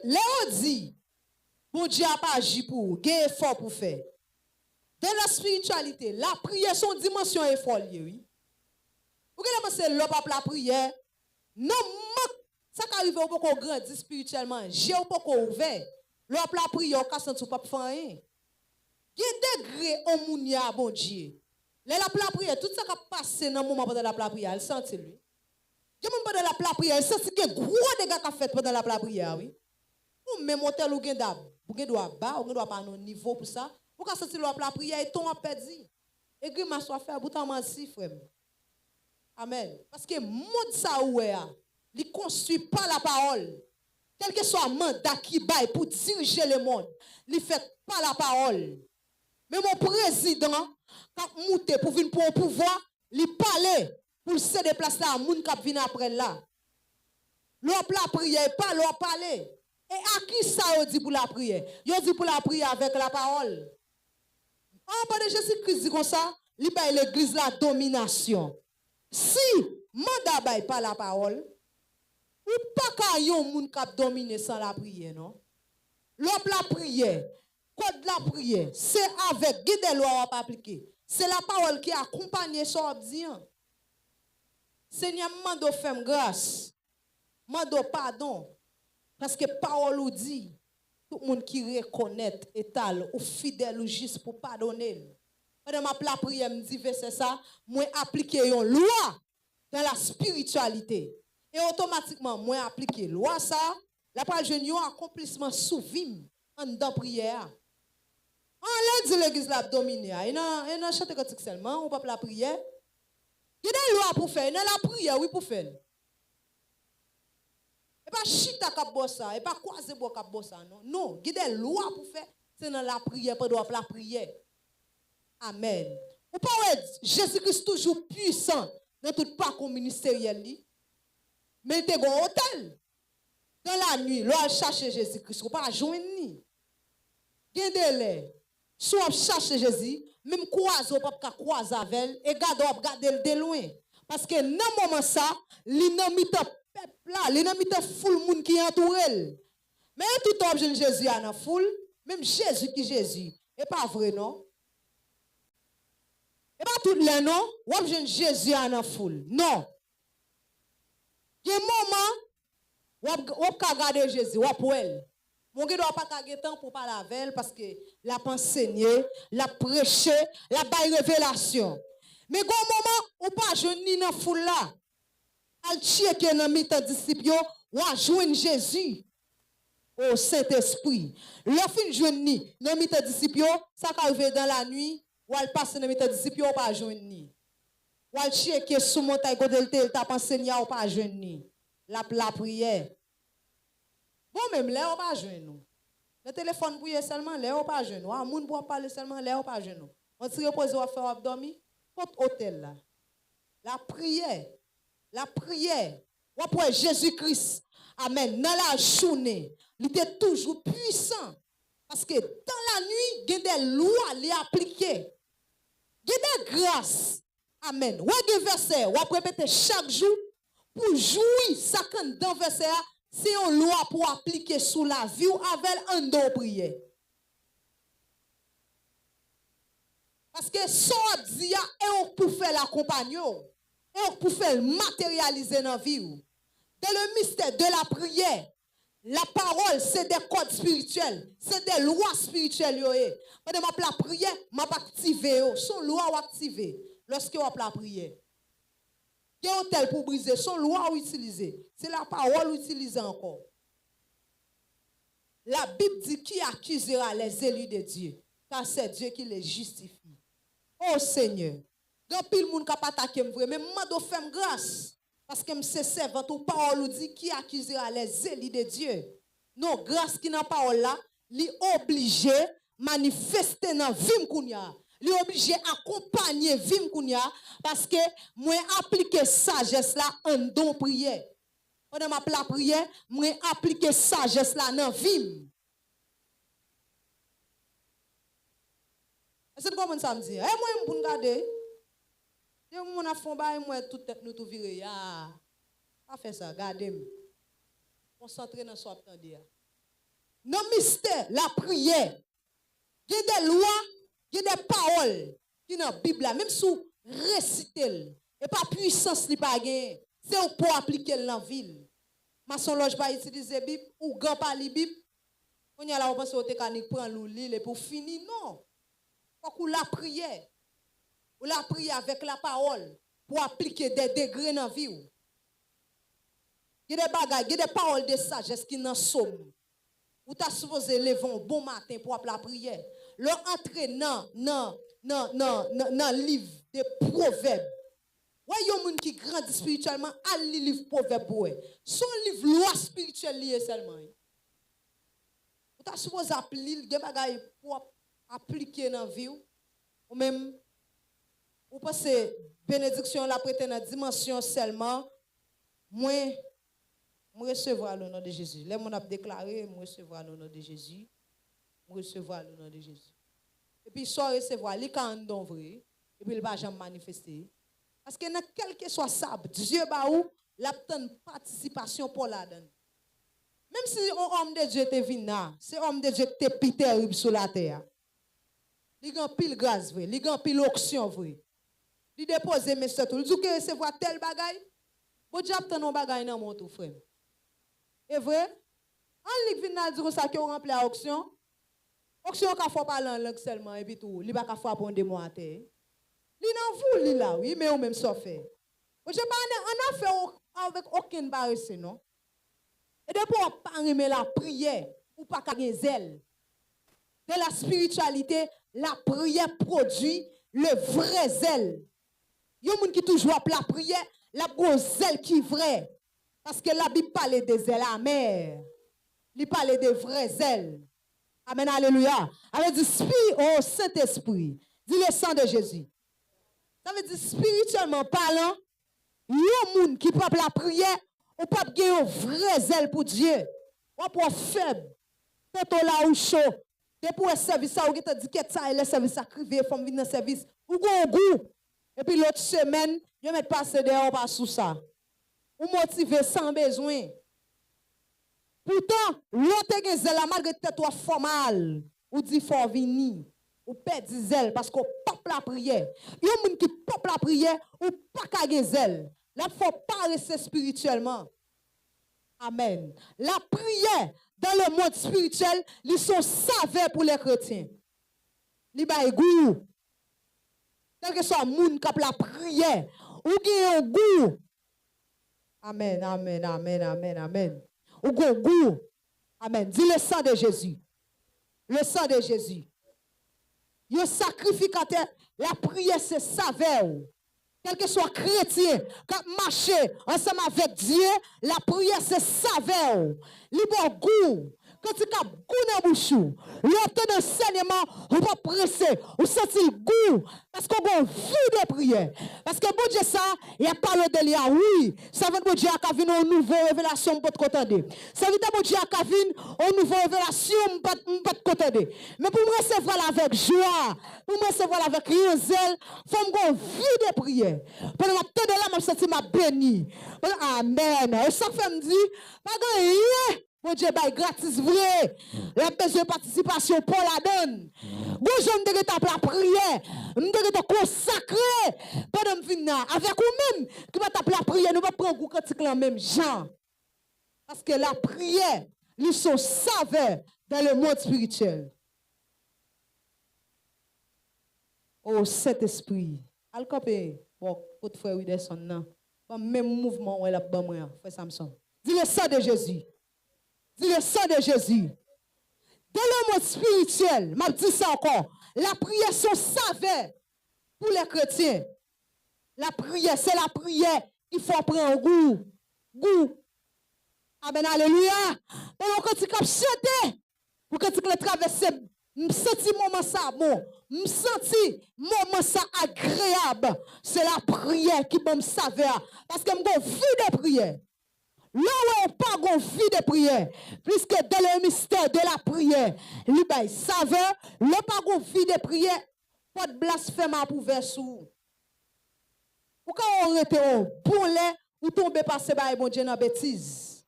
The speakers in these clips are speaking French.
Léo dit, bon Dieu a pas agi pour vous, gain effort pour faire. Dans la spiritualité, la prière, son dimension est folle, oui. Vous avez pensé l'homme pas la prière? Non, ça qui arrive au pas grandir spirituellement, j'ai au pas ouvert. L'homme la prière, on senti pas faire rien. Il y a des degrés au mounia, bon Dieu. La prière, tout ça qui a passé dans le moment pendant la prière, elle sent lui. Il y a pendant la prière, elle sent qu'il y a gros dégâts qui fait pendant la prière, oui. Ou même hôtel ou gen ou gen doit bas, ou gen doit pas un niveau pour ça. Ou quand sentir la prière et ton perdu. Et que ma soit faire bouton mansi frère. Amen. Parce que monde ça oué a, il construit pas la parole. Quel que soit mandat qui baille pour diriger le monde, il fait pas la parole. Mais mon président quand monté pour venir pour un pouvoir, il parlait pour se déplacer là, moun k'ap vinn après là. L'on la prière pas l'on parler. Et à qui ça on dit pour la prière? On dit pour la prière avec la parole. En parle de Jésus-Christ dit comme ça, il baille l'église la domination. Si mandat baille pas la parole, ou pas ka yon moun k'ap dominer sans la prière non. L'op la prière, code la prière, c'est avec guide loi à appliquer. C'est la parole qui accompagne son obdient. Seigneur mando femme grâce. Mando pardon. Parce que parole ou dit, tout le monde qui reconnaît, étale, ou fidèle ou juste pour pardonner. Madame la prière me dit verset ça, moi appliquer une loi dans la spiritualité. Et automatiquement, moi appliquer loi ça, la parole jeune un accomplissement sous vim en dans prière. On l'a dit l'église l'a dominé, il n'a chanté cantique seulement, on pas la prière. Il y a une loi pour faire, il y a la prière oui pour faire. Et pas chita kap bossa, et pas croiser bo kap bossa non. Non, il y a des lois pour faire, c'est dans la prière, pas dans la prière. Amen. Ou pas Jésus-Christ toujours puissant dans tout parcours ministériel li. Mais il était un hôtel. Dans la nuit, l'on cherche Jésus-Christ, ou pas joindre ni. Gen délai. Soit cherche Jésus, même croise ou pas croiser avec et garder de loin. Parce que dans ce moment ça, l'inamite peuple là, l'inamite foule monde qui entoure. Mais tout objet Jésus a dans foule, même Jésus qui Jésus, et pas vrai non. Et pas tout les non, ou objet Jésus a dans foule. Non. Il y a un moment où on regarder Jésus, ou pour elle. Mon gars doit pas garder temps pour parler avec elle parce que la enseigné, la prêché, la baille révélation. Mais quand moment où pas jeune ni dans foule là, elle checker dans mi-temps disciple ou a joindre Jésus au Saint-Esprit. L'offre jeune ni dans mi-temps disciple, ça arrive dans la nuit, ou elle passe dans mi-temps disciple ou pas joindre ni. Ou elle checker sous montagne côté elle t'a enseigné ou pas joindre ni. La prière. Bon, même là, on pas jeune nous. Le téléphone pour seulement là, on pas jeune nous. Moun pour parler seulement là, on pas jeune nous. On se repose, on faire dormir. Votre hôtel là. La prière. La prière. On pour Jésus-Christ. Amen. Dans la journée, il était toujours puissant. Parce que dans la nuit, il y a des lois à les appliquer. Il y a des grâces. Amen. Ou des versets, on va répéter chaque jour pour jouir ça quand dans verset. C'est une loi pour appliquer sous la vie ou avec un don prière. Parce que son dit et pour faire l'accompagner et pour faire matérialiser dans la vie. Dans le mystère de la prière, la parole c'est des codes spirituels, c'est des lois spirituelles. Pendant la prière, m'a activé, son loi ou activé lorsque on la prière. Il y a un tel pour briser, son loi ou utiliser. C'est la parole utilisée encore. La Bible dit qui accusera les élus de Dieu, car c'est Dieu qui les justifie. Oh Seigneur, quand pile monde qui attaqué me mais m'a fait grâce parce que c'est servant ou parole dit qui accusera les élus de Dieu. Non, grâce qui n'a parole là, li obligé manifester dans vie kounya. Li obligé accompagner vim kounya parce que moi appliquer sagesse là en don prière. Pendant ma prière, moi appliquer sagesse là dans vim. Est-ce que comment ça me dit? Eh moi pour regarder. Et mon a fond ba moi toute tête nous tout virer. Ah. Pas faire ça, gardez-moi. Concentrez dans ce attendez. Dans le mystère, la prière, il y a des lois, il y a des paroles qui sont dans la Bible, même si vous récitez, et pas puissance, pas gagné. C'est pour appliquer dans la ville. Maçon loge pas utiliser Bible, ou grand pas la Bible. On y a là, on pense au technique, prend l'île et pour finir, non. Faut qu'on la prière. Ou la prière avec la parole pour appliquer des degrés dans la vie. Il y a des bagages, il y a des paroles de sagesse qui n'en sont. Ou tu as supposé lever un bon matin pour appeler la prière. Leur entrer dans le livre de proverbes. Ouais, il y a des gens qui grandissent spirituellement à lire le livre proverbes. Son livre loi spirituelle lié seulement. Ou tu as supposé appeler des bagages pour appliquer dans la vie. Ou même, ou pensez bénédiction la prêter dans la dimension seulement. Moi recevoir le nom de Jésus. Les gens ont déclaré, moi recevoir le nom de Jésus. Moi recevoir le nom de Jésus. Et puis, soit recevoir, les quand on vrai, et puis il va jamais manifester. Parce que quel que soit ça, Dieu ba ou, la participation pour la donne. Même si un homme de Dieu te vient, c'est un homme de Dieu qui te pite terrible sur la terre. Il y a pile grâce vrai, il y a pile option vrai. Il dépose mes soeurs, il dit que recevoir tel bagaille. Bon Dieu a un bagaille dans mon tout frère. Et vrai? En ligue vient dire ça qui rempli à auction. Auction qu'a faut parler en langue seulement et puis tout, il va qu'a faut apprendre des mots à terre. Li nan vous li là oui mais ou même ça fait. Je pas on a fait avec aucun barresse non. Et depuis on pas aimer la prière ou pas gagner zèle. De la spiritualité, la prière produit le vrai zèle. Yon moun qui toujours la prière, la gros zèle qui vrai. Parce que la Bible parle des zèles amers. Il parle de vrais zèles. Amen, alléluia. Avec du Saint-Esprit. Dis le sang de Jésus. Ça veut dire spirituellement parlant, yon moun qui peut la prière, ou pas gagner un vrai zèle pour Dieu. Ou pour faible. Peut-être là ou chaud. Et pour un service, ou qui te dit que ça, le service à criver, faut venir dans le service. Ou go goût. Et puis l'autre semaine, je vais passer dehors pas sous ça. Ou motiver sans besoin. Pourtant, l'autre qui zèle, malgré que tu formal, ou dit faut venir, ou perd zèle parce qu'on pop la prière. Il y a des gens qui pop la prière ou pas qu'à zèle. Là, il ne faut pas rester spirituellement. Amen. La prière dans le monde spirituel, ils sont savés pour les chrétiens. Ils ont goût. Quel que soit le monde qui a la prière, ou qui a un goût. Amen, amen, amen, amen, amen. Ou qui a un goût. Amen. Dis le sang de Jésus. Le sang de Jésus. Le sacrificateur, la prière, c'est saveur. Quel que soit chrétien, quand marcher ensemble avec Dieu, la prière, c'est saveur. Libre goût. Quand tu as goût dans la bouche, l'autre d'enseignement, on va presser, on sentit le goût, parce qu'on a vie de prière. Parce que bon Dieu, ça, il y a parlé de l'IA, oui. Ça veut dire que bon Dieu a vu une nouvelle révélation pour te contenter. Ça veut dire que bon Dieu a vu une nouvelle révélation pour te contenter. Mais pour me recevoir avec joie, pour me recevoir avec zèle, il faut me vie de prière. Pendant la tête de là, je me sens ma béni. Amen. Et ça fait me dire, pas rien. Bon Dieu, bah, gratis vrai. La besoin de participation pour la donne. Bon, je me déguette la prière. Je me déguette consacrer. Pendant que je avec vous-même, qui va taper la prière, nous va prendre un cantique dans le même genre. Parce que la prière, ils sont saveurs dans le monde spirituel. Oh, Saint-Esprit. Al-Kopé, bon, votre frère Widerson, non. Même mouvement, elle a pas moi, frère Samson. Dis le sang de Jésus. Dis le sang de Jésus. Dans le monde spirituel, m'a dit ça encore, la prière sont saveurs pour les chrétiens. La prière, c'est la prière qu'il faut prendre goût. Goût. Amen, alléluia. Pendant que tu capes chanter, pour que tu traverses, me senti moment ça bon, me senti moment ça agréable. C'est la prière qui me saveur. Parce que je vie de prière. Là où on pas de vie de prière, puisque dans le mystère de la prière, il y a saveur, le pas de vie de prière, pas de blasphème à pouvoir sous. Pourquoi on rete au bon lait ou tomber par ce bail bon Dieu dans bêtise?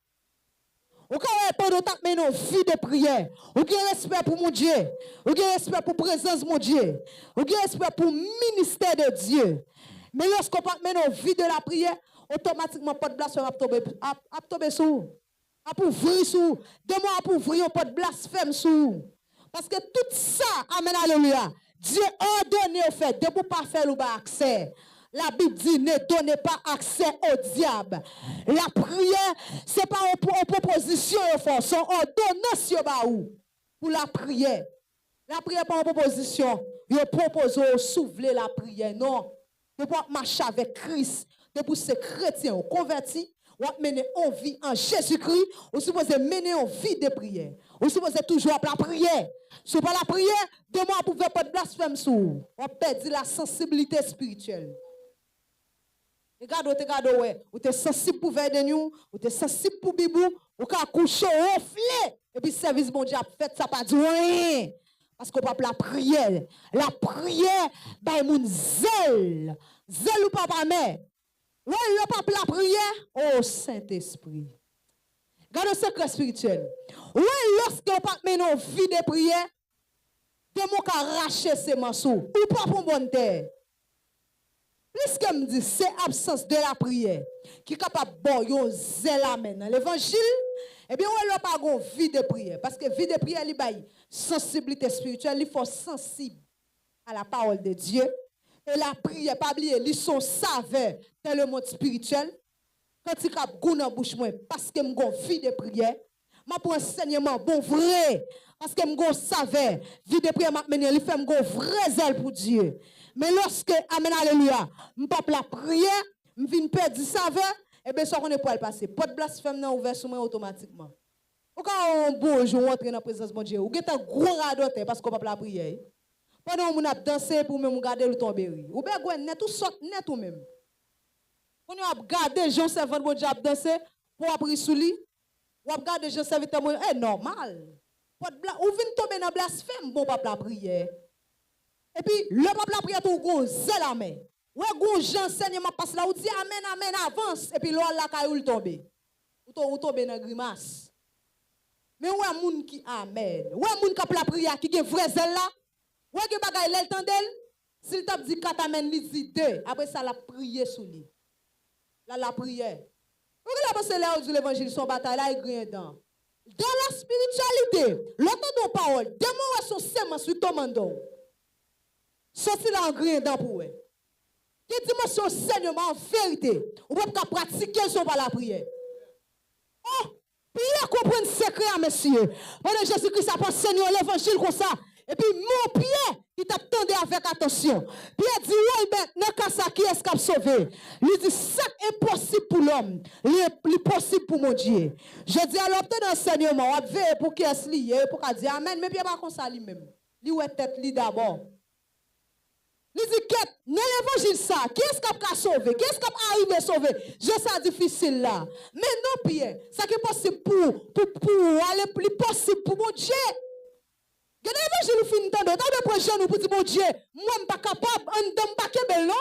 Ou quand pendant que nous avons vie de prière, ou qui respect pour mon Dieu, ou qui respect pour la présence de mon Dieu, ou qui respect pour le ministère de Dieu. Mais lorsqu'on parle de vie de la prière, automatiquement, pas de blasphème à tomber sous. À ouvrir sous. Demain, à ouvrir, pas de blasphème sous. Parce que tout ça, amen, alléluia, Dieu a donné au fait, de ne pas faire le accès. La Bible dit, ne donnez pas accès au diable. La prière, ce n'est pas une proposition, c'est une ordonnance pour la prière. La prière n'est pas une proposition. Il propose de soulever la prière. Non. De pouvoir marcher avec Christ, de pour ces chrétiens convertis, ou mener en vie en Jésus-Christ, ou supposé mener en vie de prière. Ou supposé toujours la prière. Si pas la prière, demain, on ne pouvait pas de blasphème sous. On perd la sensibilité spirituelle. Regarde, ouais. Ou t'es sensible pour faire de nous, ou t'es sensible pour Bibou, ou qu'à coucher, offler. Et puis, service bon Dieu a fait ça, pas du rien. Parce qu'on parle la prière. La prière, ben, mon zèle. Zèle ou papa mère. Ouais, le pape la prière. Oh, Saint-Esprit. Regarde le secret spirituel. Ouais, lorsqu'on parle maintenant vie de prière, de mon cas arracher ces morceaux. Ou pas pour bonne terre. Puisque me dit, c'est absence de la prière qui est capable de bon, zèle amen. L'évangile, eh bien, on n'a pas une vie de prière. Parce que vie de prière, il y a sensibilité spirituelle, il faut sensible à la parole de Dieu. Et la prière, pas oublier, ils sont saveurs dans le monde spirituel. Quand il y a goût dans la bouche, parce que je vie de prière, je prends enseignement bon vrai. Parce que je saveur, vie de prière, il fait un vrai zèle pour Dieu. Mais lorsque, amen, alléluia, je ne la prière, je viens perdre du saveur, et bien, ça, on ne peut pas le passer. Pas de blasphème, non, ouvert sur moi automatiquement. Ou quand on bouge, on entre dans la présence de Dieu, ou quand on gros radote parce qu'on ne peut pas la prière. Pendant qu'on a dansé pour même garder le tomber. Ou bien, on net tout sort net ou même. On a gardé les gens servant de Dieu à danser pour apprendre sous lui. Ou a gardé les gens serviteurs, c'est normal. Ou vient tomber dans blasphème, bon, pas la prière. Et puis, le peuple a prié tout gros, zèle la main. Ouais, gros, j'enseignement passe là, ou dit amen, amen, avance. Et puis, l'on la caille tombe. Ou tombe dans la grimace. Mais ouais, moun qui amen. Ouais, moun qui a la prière, qui a vrai zèle là. Ouais, qui bagay l'el tendel. S'il t'a dit 4 amen, il dit 2. Après ça, la prière sous lui. Là, la prière. Vous voyez, parce que là, où l'évangile, son bataille, là, il grille dedans. Dans la spiritualité, l'entendons parole, démon son sémence sur ton mandon. Sorti là en grille dedans pour eux. Qui dimension enseignement en vérité, ou pas pratiquer son par la prière. Oh, prière comprendre secret, monsieur. Pendant Jésus-Christ a pas enseigné l'évangile comme ça. Et puis, mon pied, qui t'attendait avec attention. Pierre dit, oui, ben, dans cas ça, qui est-ce qui a sauvé? Il dit, ça est possible pour l'homme. Il est possible pour mon Dieu. Je dis, alors, peut-être dans l'enseignement, on va veiller pour qui est-ce lié, pour qu'il dise amen, mais Pierre pas comme ça lui-même. Lui, ouais, tête, lui d'abord. Il dit, dans l'évangile, ça, qui est-ce qui a sauvé? Qui est-ce qui a arrivé à sauver? Je sais, c'est difficile là. Mais non, Pierre, ça qui est possible pour aller plus possible pour mon Dieu. Gade évangile fin tande, tande pour jeune pour dire mon Dieu, moi je suis pas capable, on ne pas capable non.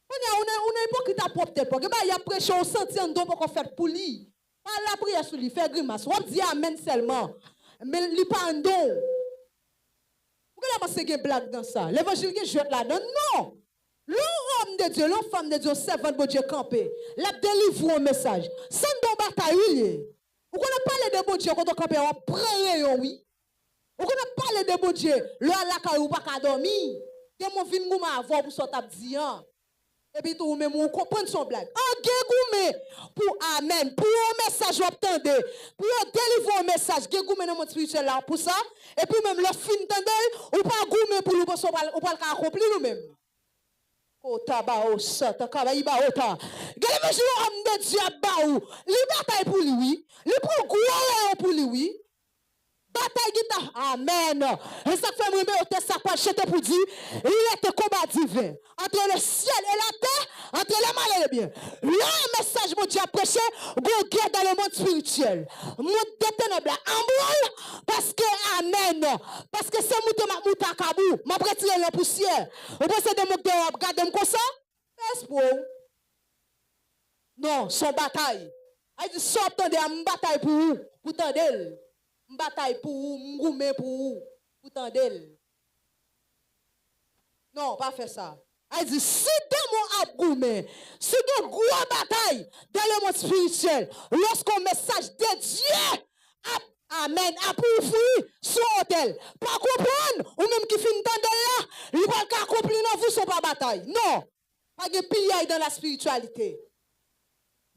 On est hypocrite à propre tête. Il y a prêché au senti en don pour faire pour lui. Pas la prière sur lui, faire grimace. On dit amen seulement. Mais il pas en don. Pourquoi il y a une blague dans ça? L'évangile qui jette là-dedans? Non. L'homme de Dieu, l'enfant de Dieu, servant de Dieu campé. La délivre un message. Sans don bataille. Vous connaissez parler de bon Dieu quand on campé, on prend oui. Vous connaissez parler de bon Dieu, là, là, ou pas dormir. Que mon vin gouma avoir pour sortir dire. Et puis tout même on comprend son blague. En goumé pour amen, pour un message vous attendez, pour délivrer un message, goumé dans mon spirituel là pour ça. Et puis même le fin tendel ou pas goumé pour nous ou pas accomplir nous même. Oh tabac, oh ça, ta kaba ba ota. Gade je homme de Dieu ba ou, li bataille pour lui, li pour gloire pour lui. Bataille guitare. Amen. Et ça fait moi au test ça quoi jeter pour dire il est un combat divin entre le ciel et la terre, entre le mal et le bien. Le message mon Dieu a prêché, go guerre dans le monde spirituel. Monde de ténèbres en boule parce que amen. Parce que c'est mouta kabou, m'a retiré la poussière. Vous pensez de me regarder comme ça? Espoir. Non, son bataille. Il dit, sortez de bataille pour vous, pour tendez. Bataille pour vous, m'goumé pour vous, pour tendez. Non, pas faire ça. Il dit, si démon a goumé, si de gros bataille dans le monde spirituel, lorsqu'un message de Dieu Amen. A pour vous, son hôtel. Pas comprendre, ou même qui finit dans là, il va pas accomplir dans vous, son pas bataille. Non. Pas de pillage dans la spiritualité.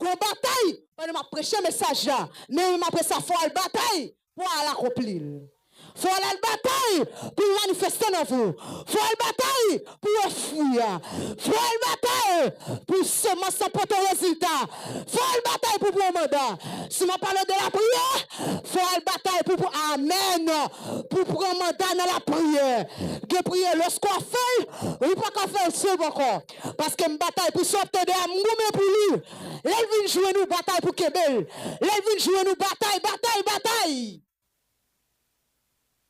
Gon bataille, pendant ma prêcher message là, mais après ça, faut aller bataille pour aller accomplir. Faut aller la bataille pour manifester dans vous. Faut aller bataille pour fuir. Faut aller bataille pour semence porter résultat. Faut aller bataille pour prendre mandat. Si on parle de la prière, faut aller bataille pour amen. Pour prendre mandat dans la prière. De prière lorsqu'on fait, ou pas qu'on fait seul encore. Parce que une bataille pour sortir de la moumé pour lui. Là, il vient jouer nous bataille pour Kébel. Là, il vient jouer nous bataille.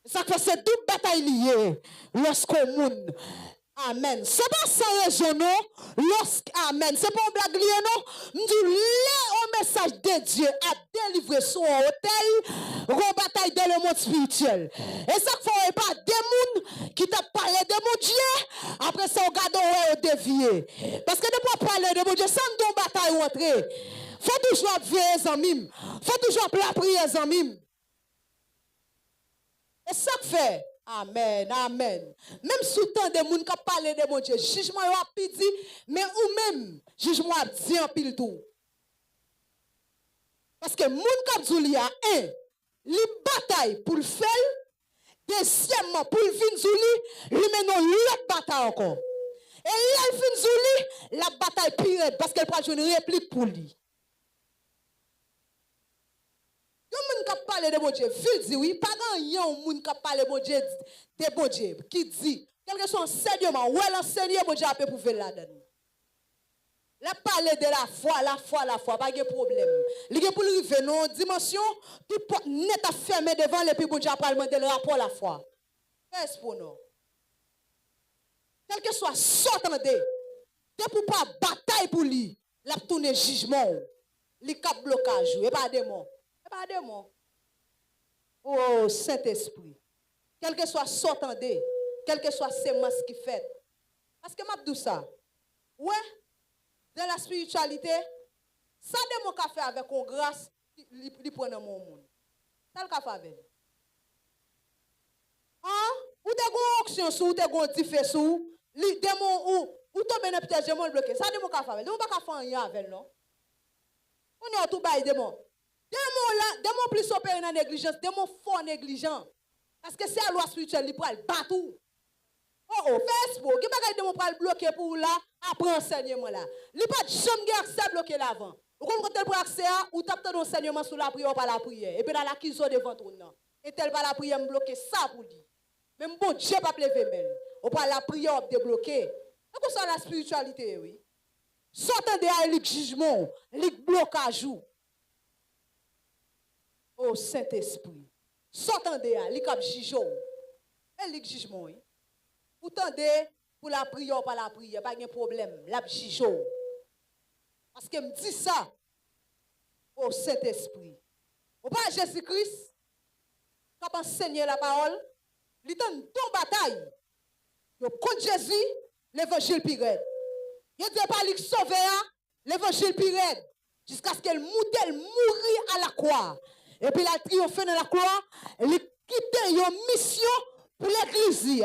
Ça fait cette double bataille liée lorsqu'on monde. Amen. C'est pas sans raison, non? Amen. C'est pas une blague liée, non? Nous disons, le message de Dieu a délivré son hôtel, une bataille dans le monde spirituel. Et ça fait pas des gens qui t'a parlé de mon Dieu, après ça, on regarde où dévié. Parce que depuis parler de mon Dieu, sans une bataille rentrer, faut toujours veiller les amis. Faut toujours la prière les amis. Et ça fait, amen. Même sous temps de gens qui parlent de mon Dieu, jugement est rapide, mais ou même, jugement a dit en pile tout. Parce que moun qui dit a un, li bataille pour le faire, deuxièmement, pour le fin zouli, li menon l'autre bataille encore. Et là, il fin zouli, la bataille pire, parce qu'elle prend une réplique pour lui. Yon moun qui parle de bon Dieu, il dit oui, pas grand moun qui parle de bon Dieu, de bon Dieu, qui dit, quelque chose enseignement, ouais l'enseigner bon Dieu a pour faire là-dedans. La parler de la foi, pas de problème. Il y a pour lui venir dans une dimension, qui peut net à fermer devant les puis bon Dieu a demander le rapport la foi. Qu'est-ce pour nous? Quel que soit s'entendez, de pour pas bataille pour lui, la tourner jugement, li cap blocage, et pas démon. Pas démon. Oh, Saint-Esprit. Quel que soit s'entendez, quel que soit sémence qui fait. Parce que m'a dit ça. Ouais, dans la spiritualité, ça démon qu'a fait avec une grâce, il prend dans mon monde. Ça le qu'a fait avec. Hein? Ou t'es gon auction sous, ou t'es gon diffé sous, li démon ou tombe dans piège démon bloqué. Ça démon qu'a fait avec. Démon pas qu'a fait rien avec non. On est tout bail démon. Démon plus opéré dans la négligence, démon fort négligent. Parce que c'est la loi spirituelle, il peut le battre. Oh, Facebook, il ne peut pas le bloquer pour là, après enseignement là. Il ne peut pas jamais accès bloquer l'avant. Ou comme quand tu as accès, ou tu as ton enseignement sous la prière ou pas la prière. Et puis dans l'acquisition devant toi. Et tel pas la prière, me bloquer ça pour lui. Même bon Dieu pas lever même. Ou pas la prière, on débloquer. C'est comme ça la spiritualité, oui. Sortant de le jugement, le blocage. Oh Saint-Esprit. Sortant de là, li kap jugement. Et li jugement, oui. Pourtant pour la prière pas la prière, pas de problème, la jugement. Parce que me dit ça. Oh Saint-Esprit. Ou pas Jésus-Christ qui a enseigné la parole, il donne ton bataille. Yo contre Jésus, l'évangile pire. Il dit pas lui sauver l'évangile pire jusqu'à ce qu'elle mourit à la croix. Et puis la triomphe dans la croix, elle quitte une mission pour l'église.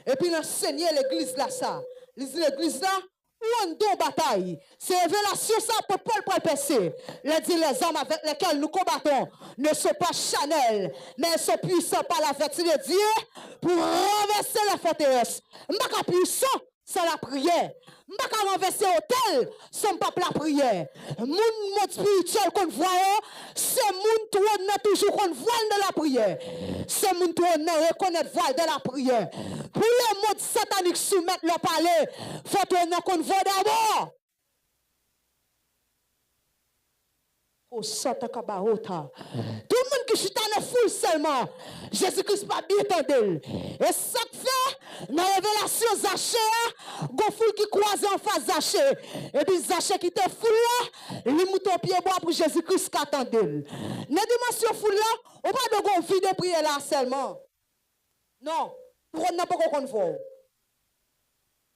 Et puis l'enseigner l'église là ça. L'église là, où on donne bataille. C'est révélation ça pour Paul pour percer. Il dit les hommes avec lesquels nous combattons ne sont pas charnels, mais sont puissants par la vertu de Dieu pour renverser la forteresse. Je ne suis pas puissant sans la prière. Je ne peux pas renverser l'hôtel sans la prière. Mon spirituel qu'on voit, c'est mon tourne toujours qu'on voit dans la prière. C'est mon tourne reconnaître voile de la prière. Pour le monde satanique soumettre le palais, il faut tourner qu'on voit d'abord. Oh, Satan Kabarota. Tout le monde qui chute dans la foule seulement. Jésus-Christ pas bien entendu. Et ça fait, Dans la révélation Zaché, gon foule qui croise en face Zaché. Et puis Zaché qui te foule là, il mouton pied bois pour Jésus-Christ qui attendait. Dans la dimension foule là, on pas de gon vie de prier là seulement. Non, on n'a pas qu'on voit.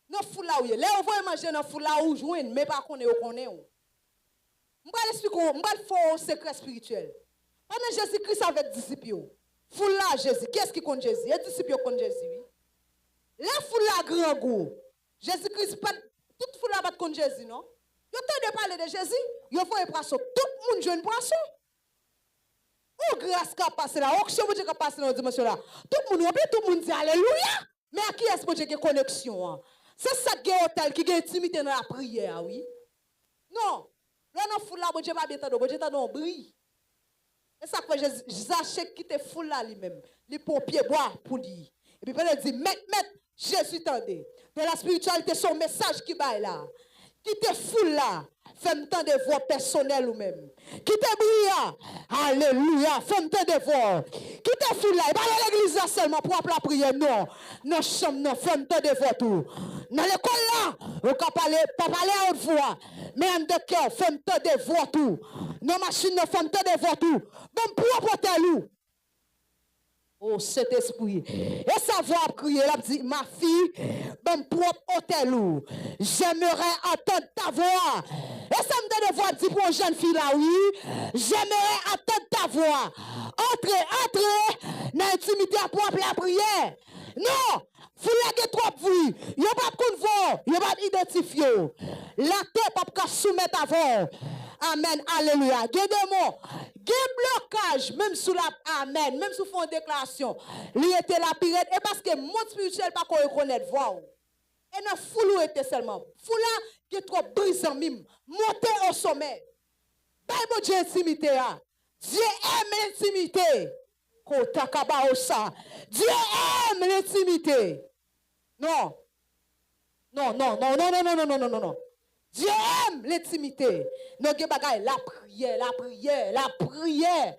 Non foule là où là on va manger dans foule là où joindre mais pas qu'on est au connaît. On va l'expliquer, on va faire un secret spirituel. Pendant Jésus-Christ avec disciples, foule là Jésus, qu'est-ce qui compte Jésus? Les disciples comptent Jésus, oui. La foule là grand goût. Jésus-Christ, toute foule là pas contre Jésus, non? Vous entendez parler de Jésus? Vous voyez poisson, tout le monde jeune poisson. Oh, grâce qui a passé là, oh, que Dieu qui a passé dans la dimension là. Tout le monde dit Alléluia. Mais à qui est-ce que Dieu qui a connexion? Hein? C'est ça qui est hôtel, qui a intimité dans la prière, oui? Non. Là, dans la foule là, Dieu pas bien t'en Dieu t'en brille. Et ça fait Zaché qui te foule là lui-même. Les pompiers bois pour lui. Et puis il dit, Maître, Jésus tendez. Dans la spiritualité, son message qui va là. Qui te foule là. Fais-moi tant de voix personnelles ou même. Qui te brille. Alléluia. Fais-moi tant de voix. Qui te foule là. Et pas dans l'église là seulement pour appeler la prière. Non. Dans la chambre, non. Fais-moi tant de voix tout. Dans l'école là. On ne peut pas parler à haute voix. Mais en de cœur, fais-moi tant de voix tout. Dans la machine, fais-moi tant de voix tout. Bon, pour apporter l'eau. Oh, cet esprit. Et sa voix a crié, elle a dit, ma fille, mon propre hôtel où j'aimerais entendre ta voix. Et ça me donne de voix, dit pour une jeune fille là, oui, j'aimerais entendre ta voix. Entrez, dans l'intimité pour appeler la prière. Non, vous l'avez trop vu. Il n'y a pas de voix, il n'y a pas d'identifier. La tête pas qu'à soumettre avant. Amen, alléluia. Deux mots. Blocage, même sous la amen, même sous fond déclaration, il était la pire, et parce que mon spirituel pas qu'on reconnaît voix. Et non foulou était seulement. Foula qui est trop brisant mime, monter au sommet. Bible Dieu intimité a. Dieu aime l'intimité. Kota kabaosa. Dieu aime l'intimité. Non. Non. Dieu aime l'intimité. Non, la prière.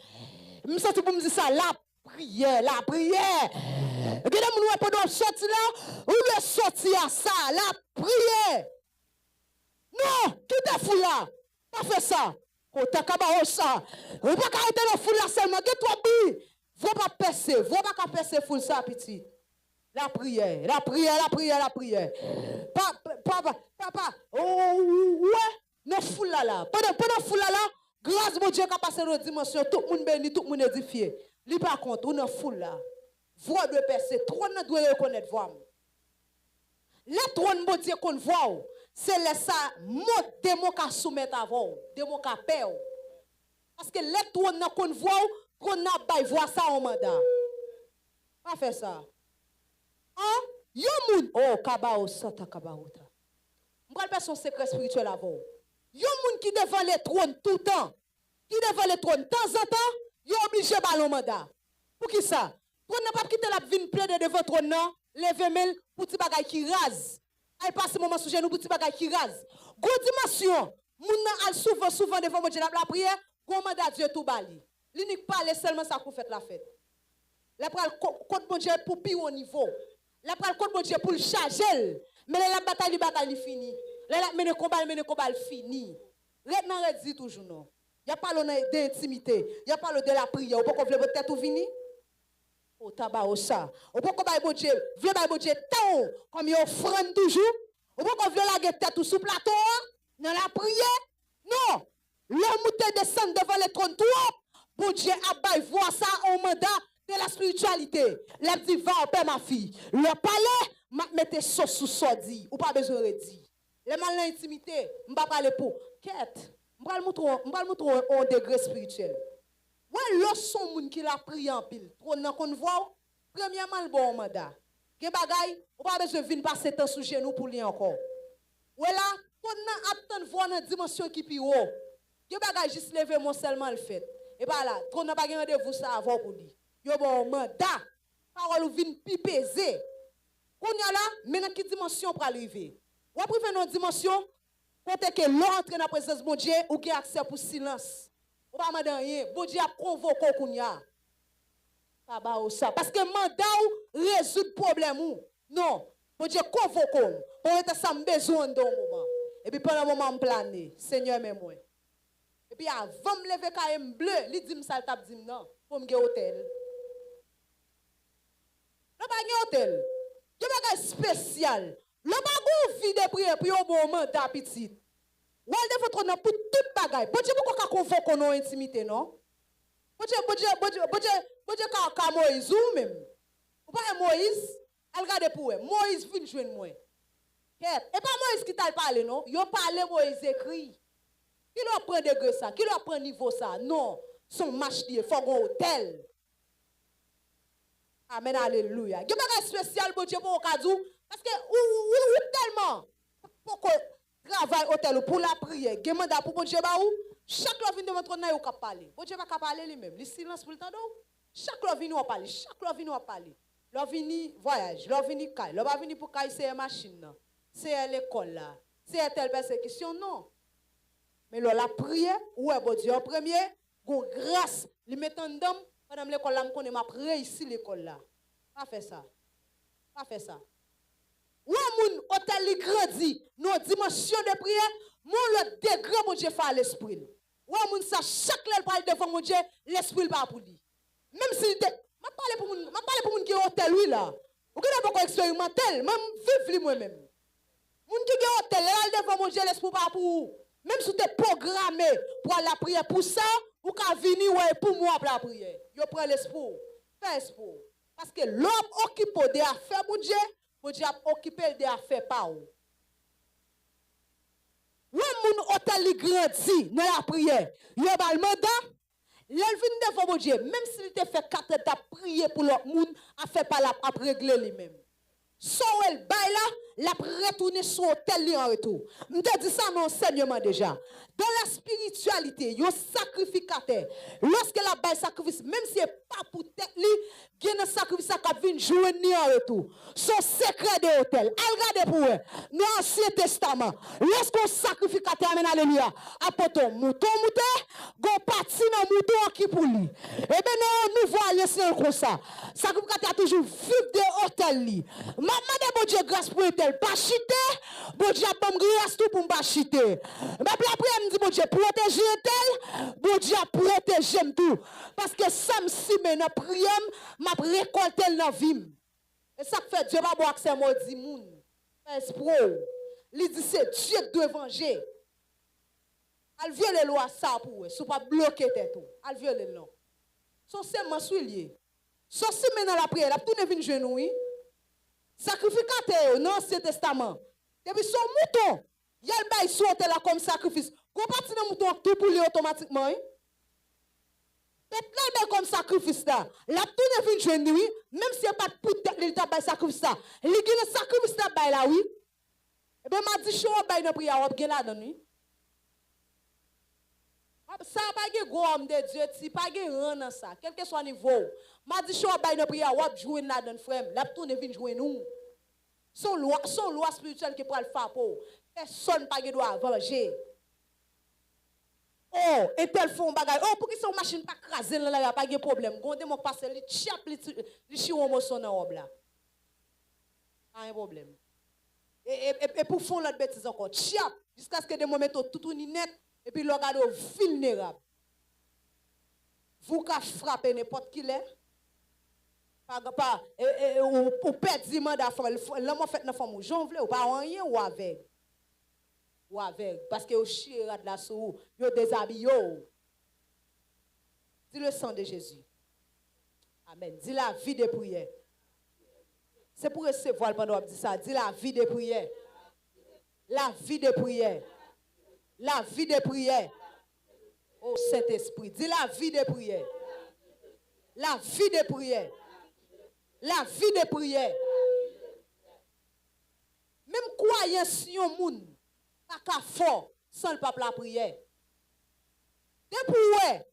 Je sens pour me dire ça, la prière. Regardez, nous pouvons sortir là, ou le sortir à ça, la prière. Non, tout est fou là. Pas fait ça. On t'a pas ça. On ne peut pas arrêter le fou là seulement. Que toi, vous ne pouvez pas percer fou ça, petit. La prière. Papa, ouais, nous foule là. Pendant foule là, grâce à Dieu qui a passé nos dimensions, tout le monde béni, tout le monde édifié. Lui par contre, on foule là. Voix de percer, trône doit reconnaître voix. Le trône de Dieu qu'on voit, c'est ça, mot démon qui soumettre avant, démon qui peur. Parce que le trône qu'on voit, trône n'a pas voix ça en mandat. Pas faire ça. Hein? Yomoun, oh, kabao, sata kabaota. M'bral pas son secret spirituel avant. Yomoun qui devant les trônes tout le temps, qui devant les trônes de temps en temps, yo obligé ballon mandat. Pour qui ça? Trône n'a pas quitté la vine pleine devant trône non, lever mel pour ti bagay qui rase. Ay passe moment sous genou pour ti bagay qui rase. Go dimension, moun nan al souvent devant mon Dieu la prière, go mandat Dieu tout bali. L'unique parler seulement ça qu'on fait la fête. La pral compte mon Dieu pour pire au niveau. La pral compte mon Dieu pour le charger. Mais la bataille fini. La mène combat fini. Maintenant redit toujours non. Il y a pas d'intimité, il y a pas de la prière. On peut qu'on veut peut-être tout fini. Au tabac au ça. On peut qu'on baille Dieu, veut baille Dieu tant comme il offrande toujours. On peut qu'on veut la tête tout sous plateau dans la prière. Non. L'homme mouté descend devant le trône toi. Bon Dieu a baille voir ça au mandat de la spiritualité. La dit va en paix ma fille. Le palais mettez sauce sous sordi ou pas besoin de dire. Les mal l'intimité, m'pa parler pour quête. M'pa le montrer au degré spirituel. Ouais, l'os son moun qui l'a pris en pile. Trop nan kon voit premièrement le bon mandat. Gen bagay, ou pas besoin venir passer temps sous genou pour lui encore. Ouais là, kon nan attend voir dans dimension qui pi haut. Gen bagay juste lever mon seulement le fait. Et pas là, trop nan pas gen rendez-vous ça avant pour lui. Yo bon mandat. Parole vinn pi pesé. Kon y a là, maintenant qui dimension pour arriver. Ou après faire une dimension côté que l'entre dans la présence de mon Dieu ou qui a accès pour silence. Ou pas mandat rien. Bon Dieu a convoqué kounya. Parce que mandat résout le problème ou. Non, bon Dieu convoque pour mettre ça besoin dans un moment. Et puis pendant un moment me planer, Seigneur mais moi. Et puis avant me lever quand même bleu, il dit me ça t'a dit non, pour me hôtel. Le pas hôtel. Il y a un spécial. Le pas vie de prière pour un bon moment d'appétit. Ou elle devait trop pour toute bagaille. Bon Dieu pourquoi convoque nos intimité non? Bon Dieu quand Moïse ou même. Ou pas Moïse, elle regarde pour elle. Moïse vient joindre moi. Et pas Moïse qui t'a parlé non, yo parlé Moïse écrit. Qui leur prend degré ça? Qui leur prend niveau ça? Non, son match il faut un hôtel. Amen, alléluia. Il y a un spécial pour Dieu pour Okadou. Parce que, ou tellement, pour que travail hôtel pour la prière, il y a un mandat pour Dieu, chaque fois vient de votre nom, il va parler. Bon Dieu va parler lui-même. Le silence pour le temps d'eau. Chaque fois vient nous parler. Chaque fois vient nous parler. Leur vient voyage, leur vient caille. Leur va venir pour caille, c'est une machine. C'est l'école là. C'est telle persécution, non. Mais la prière, ouais, bon Dieu, en premier, grâce, lui mettant dedans. Madame l'école là, je m'a réussi l'école là. Pas fait ça. Pas fait ça. Ou mon hôtel li grandi, nos dimensions de prière, mon le degré mon Dieu fait l'esprit. Ou mon ça chaque lèvre parle devant mon Dieu, l'esprit pas pour lui. Même si m'a parlé pour mon qui hôtel lui là. Ou que pas expérimentel, même vivre moi-même. Mon qui hôtel là devant mon Dieu, l'esprit pas pour. Même si tu es programmé pour la prière pour ça, ou qu'à venir ouais, pour moi pour la prière. Yo prend l'espoir. Fais espoir. Parce que l'homme occupe des affaires, mon Dieu a occupé des affaires par où. Oui, mon hôtel li grandi dans la prière. Yo ba le mandat. L'elle vient devant mon Dieu. Même s'il te fait 4 étapes prier pour l'autre monde, a fait pas la à régler lui-même. So elle bail là, la retourner sur l'hôtel en retour. Je te dis ça dans l'enseignement déjà. Dans la spiritualité, il y a un sacrificateur. Lorsque la bail sacrifice, même si ce n'est pas pour tête, il y a un sacrifice qui vient jouer en retour. Son secret de l'hôtel. Regardez pour eux. Dans l'Ancien Testament, lorsqu'on sacrificateur amène alléluia, apporte mouton, gon parti dans mouton qui pour lui. Et bien nous voyons c'est comme ça. Sacrificateur a toujours vivre de l'hôtel. Maman de bon Dieu grâce pour elle, pas chiter. Bon Dieu a pas grâce tout pour pas chiter. Mais après elle me dit bon Dieu protéger elle, bon Dieu protéger tout. Parce que ça me si mais dans prière, m'a récolter dans vie. Et ça fait Dieu pas bon accès maudit moun. Espoir. Il dit c'est Dieu qui doit venger. Elle viole les lois ça pour eux, si pas bloquer tête tout. Elle viole les lois. Son c'est mensuelier. Son si mais dans la prière, la tout ne vient genou. Sacrificateur dans l'Ancien Testament. Depuis son mouton, il y a le bail sauté là comme sacrifice. Qu'on partit dans mouton tout pour lui automatiquement. Peut-être là comme sacrifice là. La tout ne vient joindre oui, même si pas pour tête il t'a bail sacrifice là. Il y a le sacrifice là bail là oui. Et ben m'a dit chaud bail dans prière on gen là dedans oui. Ça pas de gros homme de Dieu, si pas de rang dans ça, quel que soit le niveau. M'a dit chaud bail dans prière on jouer là dedans frère. La tout ne vient jouer nous. Son loi spirituelle qui pour le faire pour personne pas doit venger. Oh, et tel font bagay. Oh, pour que son machine pas craser là, y a pas de problème. Gonde mon passer li chap li chiron mo son en là. Pas un problème. Et pour font l'autre bêtise encore, chap jusqu'à ce que des moments tout net et puis le regarde vulnérable. Vous ka frapper n'importe qui là. Pas ou perdre du mandat l'homme fait dans femme j'en veux ou pas rien ou avec parce que au chira de la sou yo déshabillé. Dis le sang de Jésus. Amen. Dis la vie de prière. C'est pour recevoir pendant dit ça. Dis la vie de prière. La vie de prière. La vie de prière. Oh Saint-Esprit, dis la vie de prière. La vie de prière. La vie de prière. Même croyance yon moun pas fort sans le peuple la prière. Depuis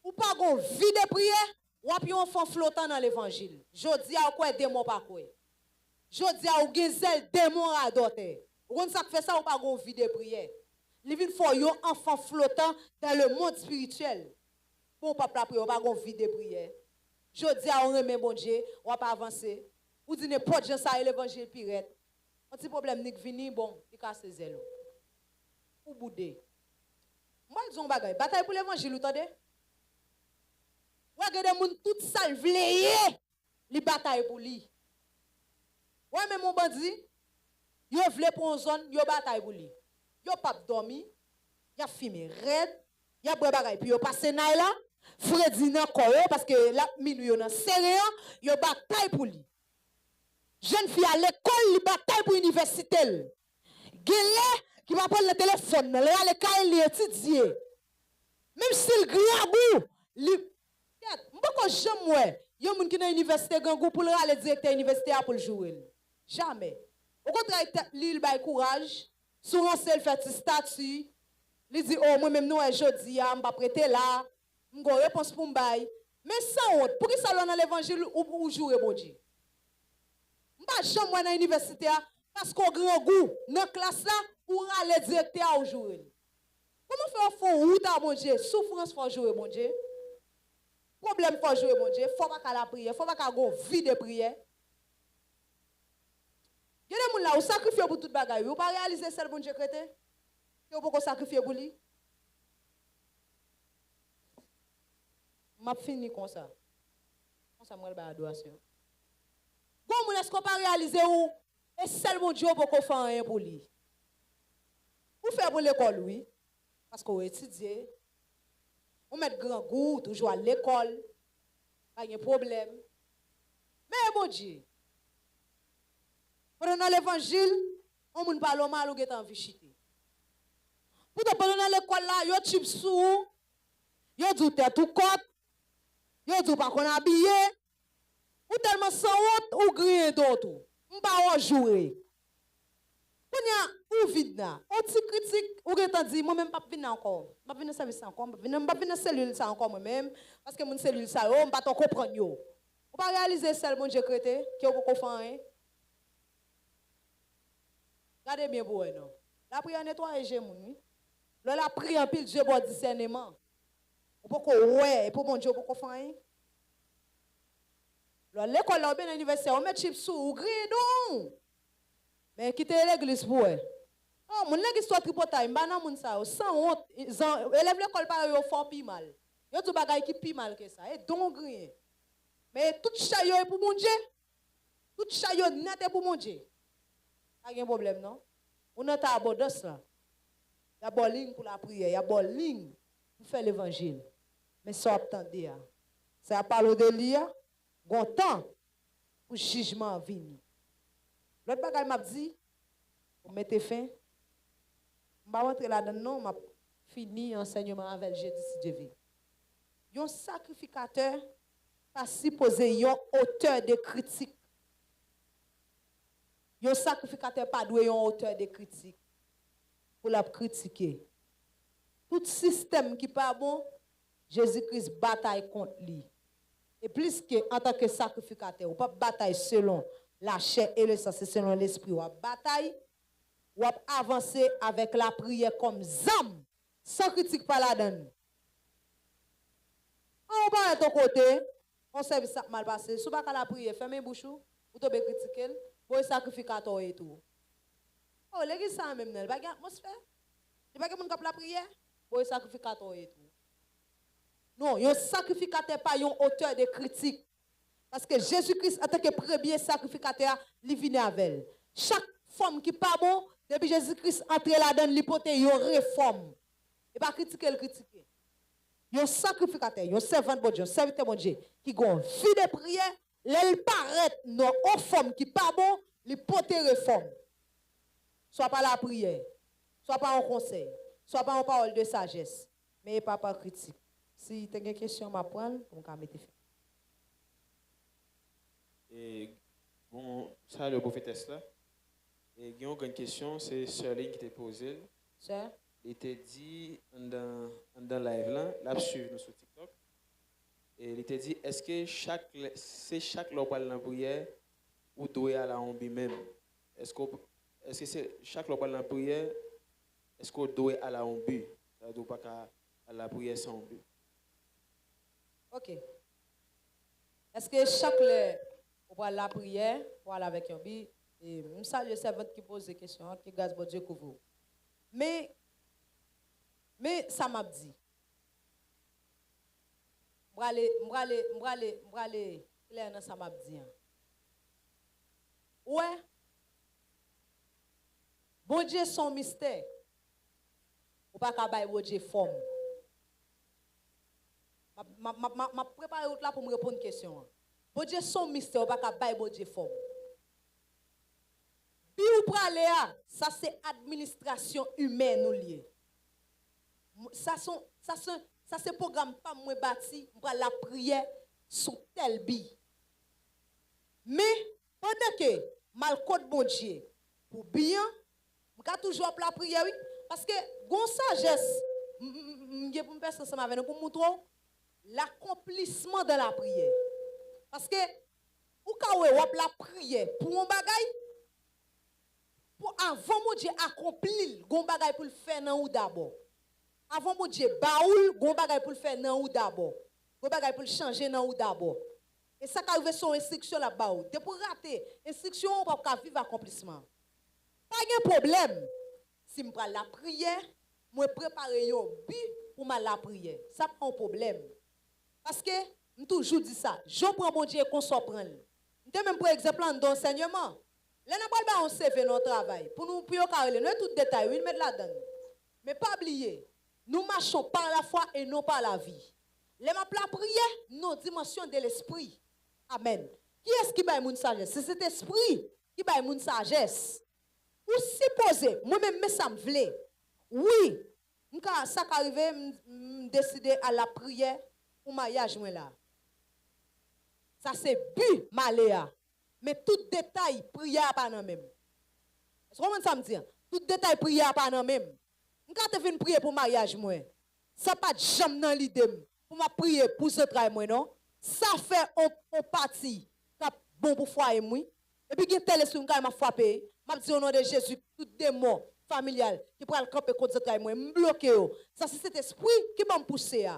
ou pas gon vie de prière, ou a un enfant flottant dans l'évangile. Jodi a quoi démon pas quoi. Jodi a ou gen zèle démon à doter. Ou ça fait ça ou pas gon vie de prière. Li vinn fò yon enfant flottant dans le monde spirituel. Pour peuple la prière, ou pas gon vie de prière. Jodi a on remet bon Dieu, ou pas avancer. ou dit n'importe gens ça l'évangile pirate. Un petit problème n'est vini bon, il casse zèle. Ou boudé. Moi disons bagay, bataille pour l'évangile, vous entendez? Ouais, des gens tout sale vleye, li bataille pour lui. Ouais, mais mon bandit, yo vle pour une zone, yo bataille pour lui. Yo pas dormi, yo fumé red, yo boit bagay puis yo passe naï là, Freddy nan koyo parce que la minuit yo nan serré, yo bataille pour lui. Jeune fille à l'école, li bataille pour université. Gele qui va prendre le téléphone, là à l'école li étudier. Même s'il grand li m'poko jamais ouais, yo moun ki nan université gangou pour aller directeur université pour le jouer. Jamais. Au contraire, il a courage, souvent c'est le fait statut, il dit oh moi même nous jodi a m'pa prêter là, m'go réponse pour m'bay. Mais sans honte, pour qui ça dans l'évangile ou jouer bon Dieu. M'pa jamais dans l'université parce qu'on grand goût dans classe là pour aller directeur au jouer. Comment faire fond route à bon Dieu, souffrance faut jouer bon Dieu. Problème faut jouer bon Dieu, faut pas qu'à la prière, faut pas qu'à go vie de prière. Il y a des gens là, qui sacrifient pour toute bagaille. Vous ne pas réaliser celle bon Dieu créé. Vous ne pas sacrifier pour lui. Je fini comme ça. Comme ça, je vais faire adoration. Vous est-ce qu'on pas réaliser où? Et celle bon Dieu pour qu'on fasse rien pour lui. Vous faites pour l'école, oui. Parce qu'on étudie. On met grand goût, toujours à l'école. Pas de problème. Mais bon Dieu. Pendant l'évangile, on ne parle pas mal ou get en vichité. Pourtant, pendant l'école là, yo type sous, yo dit tête ou côte, yo dit pas qu'on habillé, ou tellement sans honte ou grien d'autre. M'pa jouer. Ou vide là, on ti critique ou get dit moi même pas venir encore. Pas venir service encore, pas venir cellule ça encore moi même parce que mon cellule ça on pas comprendre yo. On pas réaliser seul bon Dieu créé qui on peut faire rien. Regardez bien pour non. La prière nettoyer moun. La prière en pile Dieu pour discernement. On peut ko ouais pour mon Dieu pour faire rien. L'école là bien l'université on met chip sous ou gridon. Mais quitter l'église pour oh mon l'église soit tripotaille ba nan moun ça sans honte élève l'école par yo fort pi mal. Yo tout bagay qui pi mal que ça et donc rien. Mais tout chayo est pour mon Dieu. Tout chayo net est pour mon Dieu. Pas de problème, non? On a ta abondance là. Il y a bonne ligne pour la prière, il y a bonne ligne pour faire l'évangile. Mais ça, attendez, c'est à parler de l'IA, bon temps pour jugement venir. L'autre bagage m'a dit, pour mettre fin, je vais rentrer là-dedans, je vais finir l'enseignement avec jeudi si Dieu veut. Un sacrificateur, pas supposé un auteur de critique. Un sacrificateur pas doué un auteur de critique pour la critiquer. Tout système qui pas bon, Jésus-Christ bataille contre lui. Et plus que en tant que sacrificateur, ou pas bataille selon la chair et le sang, c'est selon l'esprit, ou bataille, ou avancer avec la prière comme zam, sans critique pas la donne. On va à ton côté, on service ça mal passé, si pas la prière, fermez bouche ou te critiquer. Pour sacrificateur et tout. Oh, l'église ça même, il n'y a pas d'atmosphère. Il n'y a pas de la prière. Pour sacrificateur et tout. Non, un sacrificateur pas un auteur de critique. Parce que Jésus-Christ, en tant que premier sacrificateur, il vient avec elle. Chaque femme qui n'est pas bon, depuis Jésus-Christ entre là-dedans, l'hypothèse, il réforme. Et pas critiquer, le critiquer. Un sacrificateur, un servant de Dieu, un serviteur de Dieu, qui a une vie de prière. L'elle paraît non aux femmes qui pas bon, les poter réforme. Soit par la prière, soit par un conseil, soit par une parole de sagesse, mais pas par critique. Si tu as une question, je vais prendre pour me mettre fin. Et bon, ça le prophétesse là. Et il y a une question, c'est Sœurline qui t'a posé. Sœur? Il t'a dit dans live là, la suivre nous sur TikTok. Et il t'a dit, est-ce que chaque loi dans la prière ou doit à la ombi même? Est-ce que c'est chaque loi dans la prière, est-ce qu'on doit à la ombi? Ça ne doit pas à la prière sans ombi. Ok. Est-ce que chaque loi pour la prière, pour aller avec un bi. Et je salue le servant qui pose des questions, que grâce bon Dieu couvre. Mais ça m'a dit. M'brale clair dans ça m'a dit. Ouais. Bon Dieu son mystère. Ou pas qu'à bailler bon Dieu forme. Ma préparé là pour me répondre une question. Bon Dieu son mystère ou pas qu'à bailler bon Dieu forme. Puis ou prale ça c'est administration humaine nous lié. Ça c'est programme pas moi bâti pour la prière sous tel bi. Mais pendant que mal code bon Dieu pour bien, m'ka toujours la prière oui parce que gon sagesse m'gè pour me faire ensemble avec nous pour montrer l'accomplissement de la prière. Parce que ou ka wè la prière pour un bagay pour avant mon Dieu accomplir gon bagay pour le faire nan ou d'abord. Avant mon Dieu baoul gon bagay pour le faire nan ou d'abord. Gon bagay pour le changer nan ou d'abord. Et ça ka son instruction là bas. De pour rater instruction on pas vivre accomplissement. Pas de problème. Si me prend la prière, moi préparer yo bi pour la prière. Ça pas un problème. Parce que je toujours dit ça, je prends mon Dieu qu'on s'en prend. Je même pour exemple dans l'enseignement. Là n'a pas on CV notre travail pour nous pour carré nous tout détail, oui mettre là-dedans. Mais pas oublier, nous marchons par la foi et non par la vie. Les m'a la prière, nos dimensions de l'esprit. Amen. Qui est-ce qui baille mon sagesse? C'est cet esprit qui baille mon sagesse. Ou supposer, moi-même, mais ça me voulait. Oui, ça qu'arrivé, décider à la prière pour mariage, moi là. Ça c'est but, maléa. Mais tout détail, prière pas non même. Est-ce que ça me dit? Tout détail, prière pas non même. Quand tu viens prier pour mariage, moi, ça pas jamais dans l'idée pour ma prier pour ce travail, moi, non? Ça fait un parti bon pour foyer, moi. Et puis, il y a tel qui m'a frappé. Je dis au nom de Jésus, tout démon familial qui prend le camp contre ce travail, moi, me bloqué. Ça, c'est cet esprit qui m'a poussé.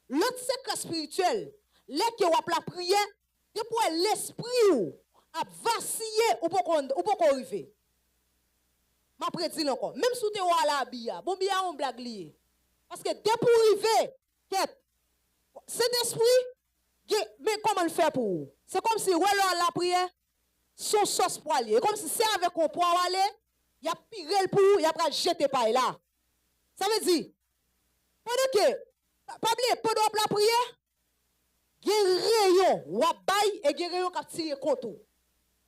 L'autre secret spirituel, là qui a la prière, depuis l'esprit a vacillé ou pas arriver. Ma prédit encore, même si tu es à la bia, bon bia on blague lié. Parce que depuis arriver, cet esprit, mais comment le faire pour vous? C'est comme si la prière, son sauce poilier. Comme si c'est avec un poids aller, il y a piré pour vous, il y a pas jeter par là. Ça veut dire, pendant que, pas oublier, pendant la prière, il y a un rayon, ou a bail, et il y a un rayon qui a tiré contre vous.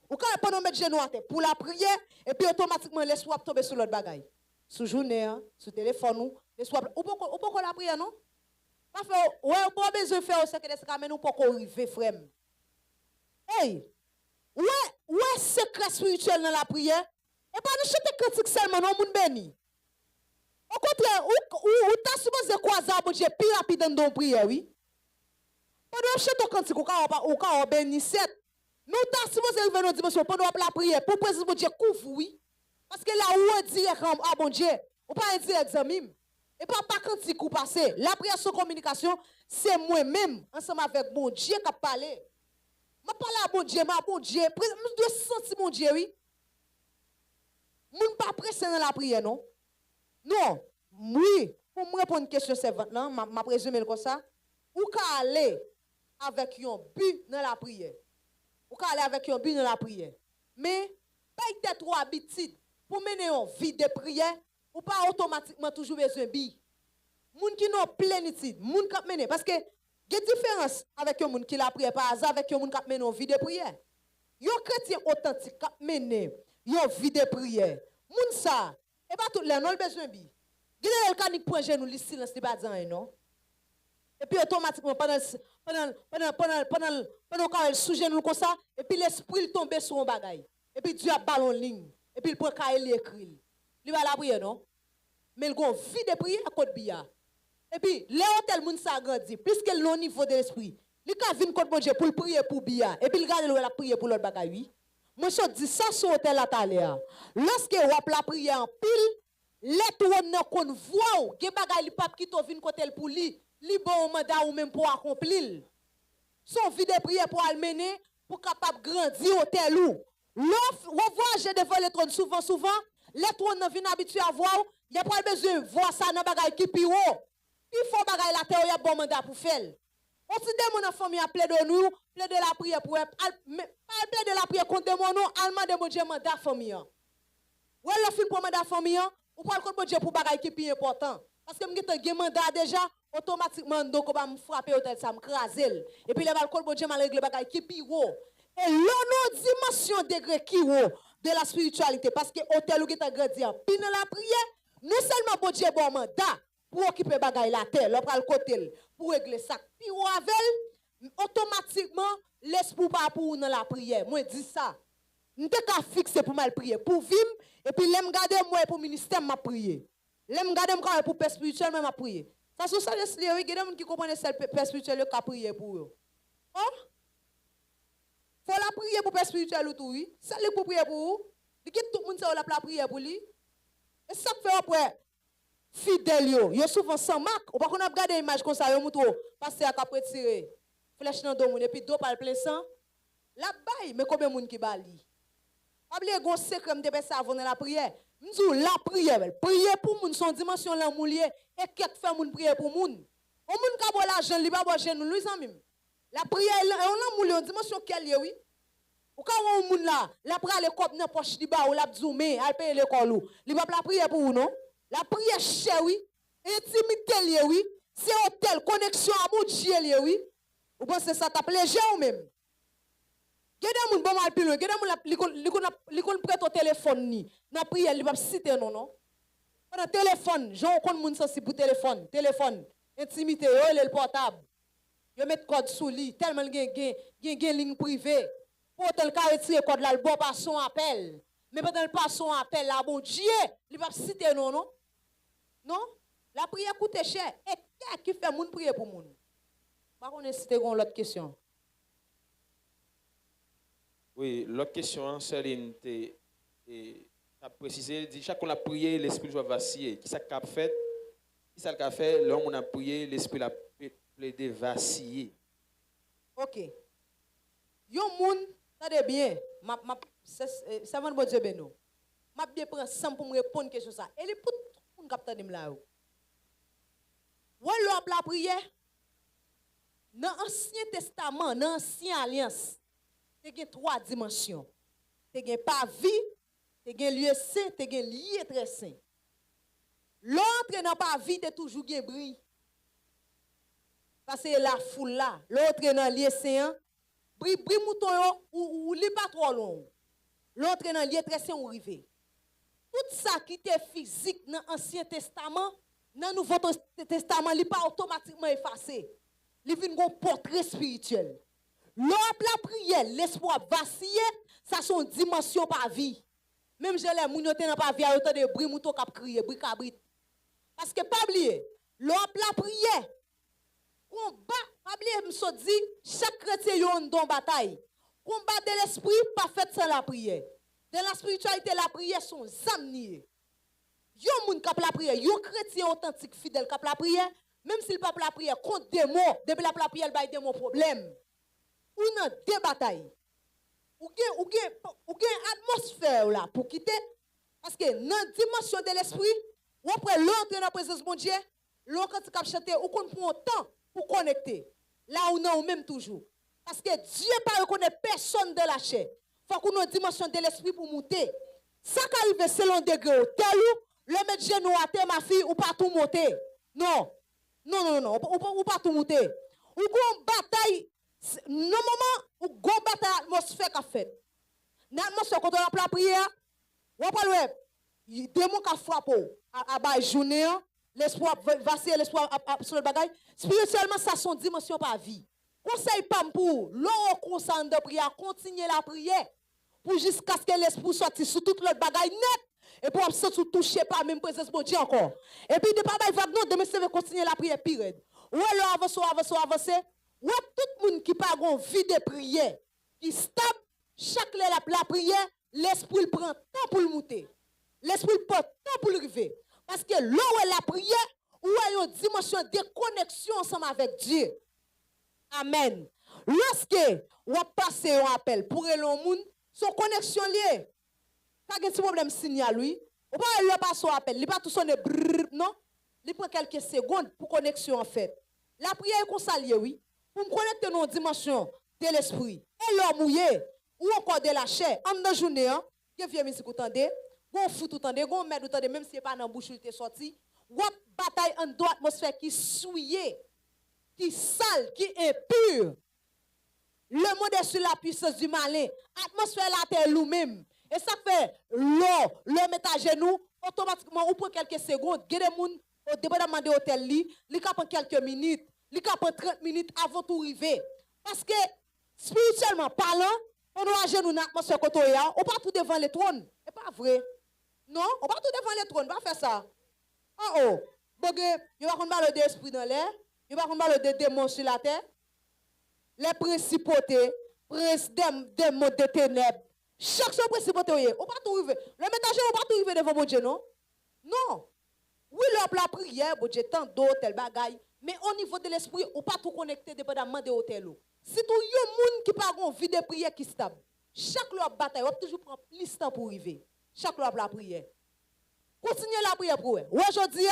Ou quand on mettre genou à terre pour la prière, et puis automatiquement, les soirs tomber sur l'autre bagaille. Sous journée, sur téléphone, les soirs, ou pas la prière, non? Pas faire, ouais, on pas besoin de faire au secret de mais nous pas arriver, frère. Hey! Ouais, secret spirituel dans la prière. Et pas nous chanter critique seulement, non, moun béni. Au contraire, ou t'as supposé croiser à Dieu plus rapide dans ton prière, oui. Pendant que chanter critique, ou quand béni, c'est. Nous t'as supposé arriver dans dimension pendant la prière, pour préciser Dieu couvre, oui. Parce que là, où on dit à bon Dieu, ou pas dire examen. Et pas critique ou passer. La prière sans communication, c'est moi-même, ensemble avec bon Dieu, qui a parlé. Je parle à bon Dieu, je dois sentir mon Dieu, oui. Je ne suis pas pressé dans la prière, non? Non, oui, pour me répondre à une question, c'est maintenant, je présume comme ça. Ou qu'à aller avec un but dans la prière. Ou qu'à aller avec un but dans la prière. Mais, pas être trop habitude pour mener une vie de prière, ou pas automatiquement toujours besoin de but. Moun qui n'ont plénitude, moun qui mener, parce que il y a une différence avec un monde qui la prière par hasard avec un monde qui mène une vie de prière. Yon chrétien authentique qui mène une vie de prière. Moun ça, et pas tout le monde besoin bi. Gile le canik point genou li silence li pas dire non. Et puis automatiquement pendant quand elle sous genou comme ça et puis l'esprit tombe sur un bagay. Et puis Dieu a ballon ligne et puis il prend cahier écrit. Il va la prière non. Mais il a une vie de prière à côté bia. Et puis, là où tel monde s'agrandit, puisque le niveau de l'esprit, il a vu contre bon Dieu pour prier pour bien, et puis il garde la prière pour l'autre bagaille. Moi, je dis ça sur l'hôtel à Taléa. Lorsque vous la prière en pile, les tournants qu'on voit, que bagaille pas qui te vient côté pour lui, li bon mandat ou même pour accomplir. Son vie de prière pour le mener, pour capable grandir au tel ou. L'offre, revoyager devant les trônes souvent, les trônes ne viennent habitués à voir, il n'y a pas besoin de voir ça dans bagay qui pire. Il faut bagay la terre, il y a bon mandat pour faire. On se demande dans la famille à plaider nous, plaider la prière pour pas plaider la prière contre mon nom, allemand de mon Dieu mandat famille. Ou elle fin pour mandat famille, ou pas contre mon Dieu pour bagay qui plus important. Parce que m'gete un mandat déjà, automatiquement donc on va me frapper au tête ça me craser. Et puis les balcons bon Dieu m'a régler bagay qui plus haut. Et l'autre dimension degré qui haut de la spiritualité parce que hôtel ou qui t'a grandir puis dans la prière, non seulement bon Dieu bon mandat pour occuper bagay la terre, l'on prend le côté pour régler ça. Puis ou avec automatiquement l'esprit pas pour dans la prière. Moi dis ça. N'était qu'à fixer pour mal prier, pour vivre et puis l'aime garder moi pour ministère m'a prier. L'aime garder moi pour père spirituel m'a prier. Ça c'est ça les il y a des gens qui comprennent ça père spirituel qui prier pour eux. Oh? Faut la prier pour père spirituel ou tout oui. Ça lui pour prier pour vous. Il quitte tout le monde ça la prier pour lui. Et ça fait après fidèle yo souvent sans marque ou pas qu'on a regardé image comme ça yo montre pasteur a retiré flèche dans dos et puis dos par plein sang la baille mais combien monde qui bali pas oublier gon secret me dépêcher avant dans la prière m'dou la prière prier pour moun son dimension là moulier et quelque fait moun prier pour moun on moun ka bo l'argent li pas bo genou lui sans même la prière on moulier en dimension quelle oui ou quand on moun là la prière les cop dans poche li ba ou la zoomé al payer l'école ou li pas la prière pour vous non. La prière chez oui, intimité lié oui, c'est hôtel, connexion à mon Dieu lié oui. Ou pensez ça t'a léger ou même. Gade moun bon mal pilon, gade moun li kon prête au téléphone ni. Na prière li va citer non. Pendant téléphone, j'on kon moun sensi pour téléphone, intimité yo le portable. Yo met code sous li, tellement gen ligne privée. Pour tel ka retirer code là, le bon pas son appel. Mais pendant le pas son appel là, bon Dieu, il va citer non. Non, la prière coûte cher. Et qui fait moun prier pour moun? Par contre, c'était une autre question. Oui, l'autre question, Céline, a précisé, dit chaque on a prié, l'esprit doit vaciller. Qui ça qu'a fait? Qui ça qu'a fait? L'homme on a prié, l'esprit l'a plaidé vaciller. Ok. Yon moun, attendez bien, ça va bon Dieu beno. M'a bien prendre ça pour me répondre question ça. Et les pour moun capteur dem là. Ou la prière dans l'Ancien Testament, dans l'Ancienne Alliance, il y a 3 dimensions. Il y a pas vie, il y a lieu saint, il y a lieu très saint. L'autre n'a pas vie, il toujours un bruit. Parce que la foule là, l'autre dans lieu saint, bruit mouton ou li pas trop long. L'autre dans lieu très saint ou rivé. Tout ça qui était physique dans l'Ancien Testament, dans le Nouveau Testament, il n'est pas automatiquement effacé. Il vient un portrait spirituel. L'autre la prière, l'espoir vaciller, ça sont dimension par vie. Même je l'ai mounioté dans pas vie, autant de bruit mouton qui crier, bruit cabrit. Parce que pas oublier, l'autre la prière, combat, pas oublier, me dit, chaque chrétien a une bataille. Combat de l'esprit, pas fait sans la prière. Dans la spiritualité, la prière sont zamniers. Yon moun kap la prière, yon chrétien authentique fidèle kap la prière, même s'il pas la prière contre des mots, depuis la prière, il y a des mots problème. Ou nan des batailles. Ou gen atmosphère là pour quitter parce que dans la dimension de l'esprit, ou après l'autre dans la présence de Dieu, l'autre quand tu chanter ou qu'on prend temps pour connecter. Là ou non ou même toujours. Parce que Dieu pas reconnaît personne de la chair. Faut qu'on ait une dimension de l'esprit pour monter. Ça qui arrive selon degré tel ou le mettre genou à terre ma fille ou pas tout monter. Non, ou pas tout monter. Ou gon bataille normalement ou gon bataille atmosphère qu'a fait. Dans l'atmosphère quand on a la prière, ou pas le démon qui frappe à bas journée, l'espoir vaciller, l'espoir sur le bagage. Spirituellement ça son dimension par vie. Conseil pas pour l'on consent de prière, continuer la prière pour jusqu'à ce que l'esprit sorte sur toute l'autre bagaille net et pour se toucher par même présence de Dieu encore. Et puis de pas bail vague non, demain c'est continuer la prière pire. Ou alors avancer. Ou tout le monde qui pas gon vie de prière, qui stable chaque la prière, l'esprit prend temps pour le monter. L'esprit prend temps pour le arriver parce que là où la prière, où il y a une dimension de connexion ensemble avec Dieu. Amen. lorsque ou passe un appel pour le monde, son connexion liée. Quand il y a un petit problème signal, lui, ou pas le passe un appel, il pas tout sonner brrr, non? Il prend quelques secondes pour connexion en fait. La prière est consalée, oui, pour me connecter dans une dimension de l'esprit. Et l'homme mouillé, ou encore de la chair, en dans journée, hein, il vient musique entendez, gon foot entendez, gon merde entendez, même si c'est pas dans bouche il est sorti, ou bataille en droit atmosphère qui souillé, qui sale, qui impur. Le monde est sur la puissance du malin. Atmosphère la terre lui-même. Et ça fait l'eau, le mettre à genoux, automatiquement, ou pour quelques secondes, il y a des gens au dépendamment de l'hôtel, il prend quelques minutes, il prend 30 minutes avant tout arriver. Parce que, spirituellement parlant, on doit à genoux dans l'atmosphère côté, on pas tout devant les trônes. C'est pas vrai. Non, on pas tout devant les trônes, on va faire ça. Oh, il y a pas de l'esprit dans l'air, il y a pas de démons sur la terre. Les principautés, des mots de ténèbres. Chaque chose principauté, on pas tout arriver. Le ménager, on pas tout arriver devant mon Dieu, non? Non. Oui, la prière, bon Dieu, tant d'autres, tel bagaille. Mais au niveau de l'esprit, on pas tout connecté dépendamment de l'hôtel. Si tout y a monde qui pas une vie de prière qui stable, chaque loi bataille, on toujours prendre plus de temps pour arriver. Chaque loi la prière. Continuez la prière pour vous. Aujourd'hui,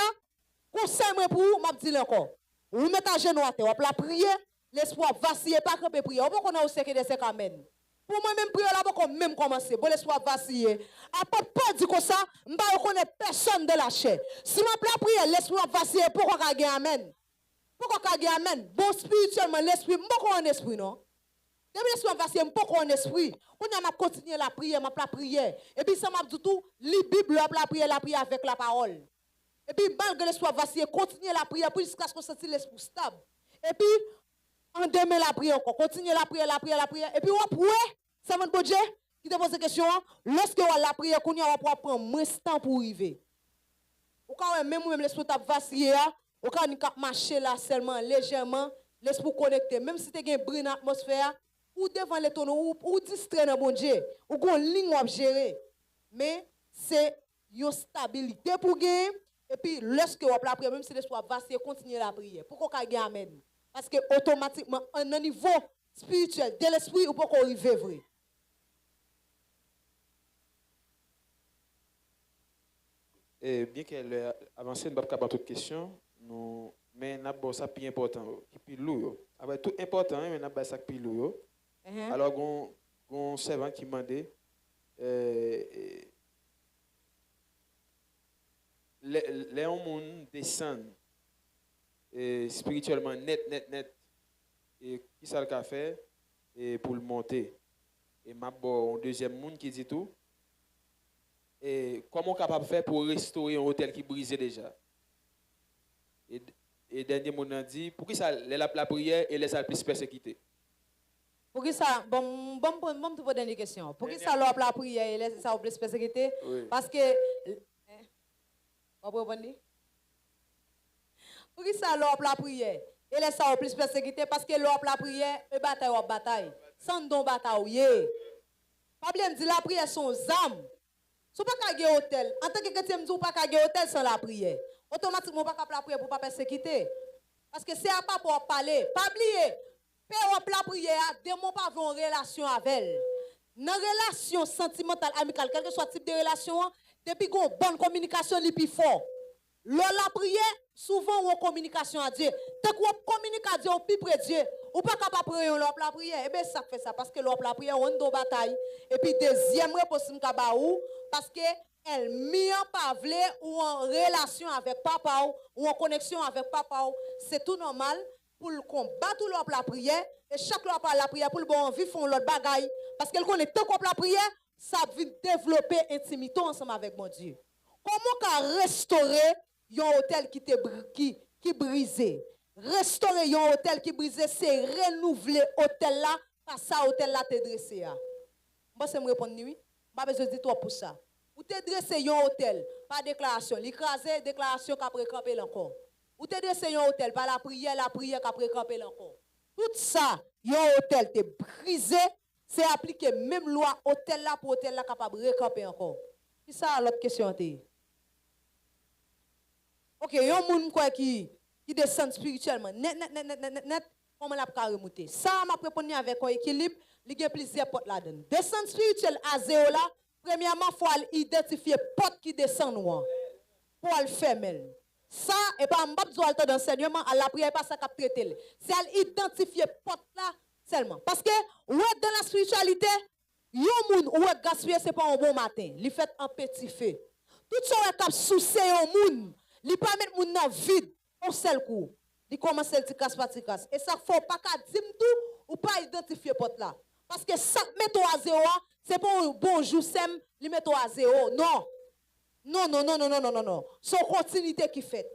conseil pour vous, m'a dit encore. Vous mettez à genoux à terre, on la prière. L'espoir vaciller, pas camper prier. On va qu'on a aussi que des amen. Pour moi-même, prier là, on va même commencer. Pour l'espoir vaciller. Après, pas dire comme ça, je ne connais personne de la chair. Si je la prière, l'espoir vaciller, pourquoi qu'on a amen? Pourquoi qu'on a amen? Bon, spirituellement, l'esprit, je ne un esprit, non? Depuis l'espoir vaciller, je ne un esprit. On a continué la prière, la prière. Et puis, ça m'a dit tout, la Bible, la prière avec la parole. Et puis, malgré l'espoir vaciller, continuer la prière jusqu'à ce qu'on sente l'esprit stable. Et puis, en demain la prière encore, continuez la prière, et puis on prie, ça va bon Dieu, qui te pose la question, lorsque on la prière, qu'on y a prendre moins de temps pour arriver. Ou quand même l'esprit t'a vacillé, ou quand on marcher là seulement légèrement, l'esprit connecté, même si tu as un bruit dans l'atmosphère, ou devant les tonneaux, ou distrait dans bon Dieu, ou qu'on ligne à gérer. Mais c'est une stabilité pour gagner, et puis lorsque on la prière, même si l'esprit vacillé, continuez la prière. Pourquoi qu'on gagne amen? Parce que automatiquement, à un niveau spirituel de l'esprit, ou pas qu'on arrive vrai. Et bien qu'elle ait avancé, nous ne pouvons pas toute question, mais nous avons ça plus important, qui lourd. Tout important, mais nous avons ça plus lourd. Alors, il y a un servant qui m'a dit, les gens descendent spirituellement net. Et qui ça le fait et pour le monter. Et m'a bon deuxième monde qui dit tout. Et comment capable de faire pour restaurer un hôtel qui brisé déjà. Et dernier monde a dit pour qui ça la prière et les plus persécutés. Pour qui ça bon te poser une question. Pour qui ça la prière et les ça plus persécutés parce que pour qui ça la prière et les ça plus persécuté parce que la prière et bataille sans don bataille. Problème dit la prière sont âmes. Si vous pas gagner hôtel, en tant que chrétien, vous pas gagner hôtel sans la prière. Automatiquement pas la prière pour pas persécuter. Parce que c'est à pas pour parler, pas oublier. Père la prière, démon pas avoir une relation avec elle. Dans relation sentimentale amicale, quel que soit le type de relation, depuis qu'on bonne communication les plus fort. Lors la prière, souvent on communication à Dieu. Tant qu'on communique à Dieu, on plus près de Dieu. Ou pas capable prier lors la prière. Et bien ça fait ça parce que lors la prière on est dans bataille. Et puis deuxième réponse m'kabaou parce que elle mis en pavlé ou en relation avec papa ou en connexion avec papa, c'est tout normal pour le combattre la prière et chaque fois la prière pour le bon vivre font l'autre bagaille parce qu'elle connaît tant qu'on la prière, ça vient développer intimité ensemble avec mon Dieu. Comment qu'a restaurer un hôtel qui brisé? Restaurer un hôtel qui brisé, c'est renouveler hôtel là, pas ça hôtel là te dressé. Moi c'est me répondre oui. Pas besoin de toi pour ça. Ou te dressé un hôtel par déclaration, l'écraser déclaration qu'après camper encore. Ou te dressé un hôtel par la prière qu'après camper encore. Tout ça, un hôtel te brisé, c'est appliquer même loi hôtel là pour hôtel là capable de recamper encore. C'est ça l'autre question. OK, il y a un monde qui descend spirituellement. Net. comment la peut remonter. Ça, m'a répondu avec un équilibre, il y a plusieurs portes là-dedans. Descente spirituelle à zéro là, premièrement, il faut identifier porte qui descend noir pour le fermer. Ça, et pas en bas de d'enseignement, à la prière, pas ça qu'a traité. C'est à identifier porte là seulement. Parce que, ouais, dans la spiritualité, yon moun ou gaspiller c'est pas un bon matin, li fait un petit feu. Tout ça est cap soucier un moun, li pas mettre moun dans vide au seul coup. Li commence le tikas pas tikas. Et ça faut pas ka dim tout ou pas identifier porte là. Parce que ça met à zéro, c'est pas un bonjour sem, li met à zéro. Non. Non, non, non, non, non, non, non, non. C'est une continuité qui fait.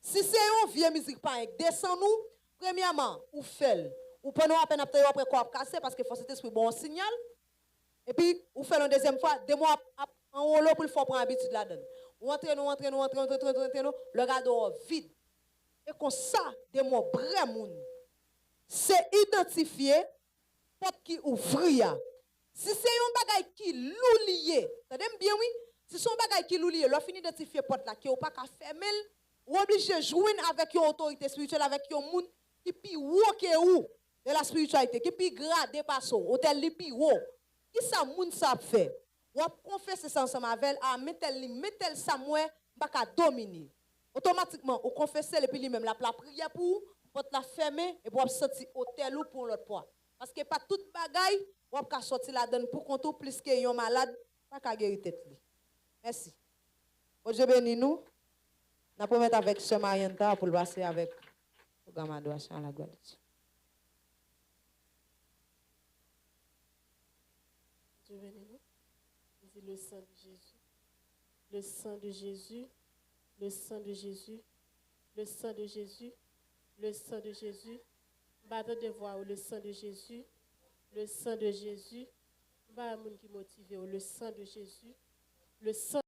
Si c'est une vieille musique par exemple, descend nous, premièrement, ou fait, ou prenons à peine après quoi casser parce que faut cet esprit bon signal. Et puis, vous faites une deuxième fois, deux mois en haut pour le faire prendre habitude là-dedans. Vous entrez, le gars vide. Et comme ça, des mots vraiment, c'est identifier porte qui ouvre. Si c'est un bagage qui l'oulié, ça donne bien oui, si c'est un bagage qui l'oulié, l'on finit d'identifier porte là qui n'est pas qu'à fermer, ou obligé de jouer avec une autorité spirituelle, avec un monde qui peut walker où de la spiritualité, qui peut grader par son, hôtel li pi haut. Qui ça moun ça fait? Ou confesser ça ensemble avec elle, ah mettez ça moi, pas dominer. Automatiquement, on confesse et puis lui-même la prière pour la fermer et pour sortir hôtel ou pour l'autre point. Parce que pas toute bagaille, on peut sortir la donne pour qu'on plus que un malade, pas qu'à guérir tête. Merci. Dieu béni nous. Nous pouvons mettre avec ce Marianta pour le passer avec le programme adoration à la gloire de Dieu. Dieu béni nous. Le sang de Jésus. Le sang de Jésus. Le sang de Jésus. Le sang de Jésus. Le sang de Jésus. Bâton de voix le sang de Jésus. Le sang de Jésus. Bah, moun qui motive le sang de Jésus. Le sang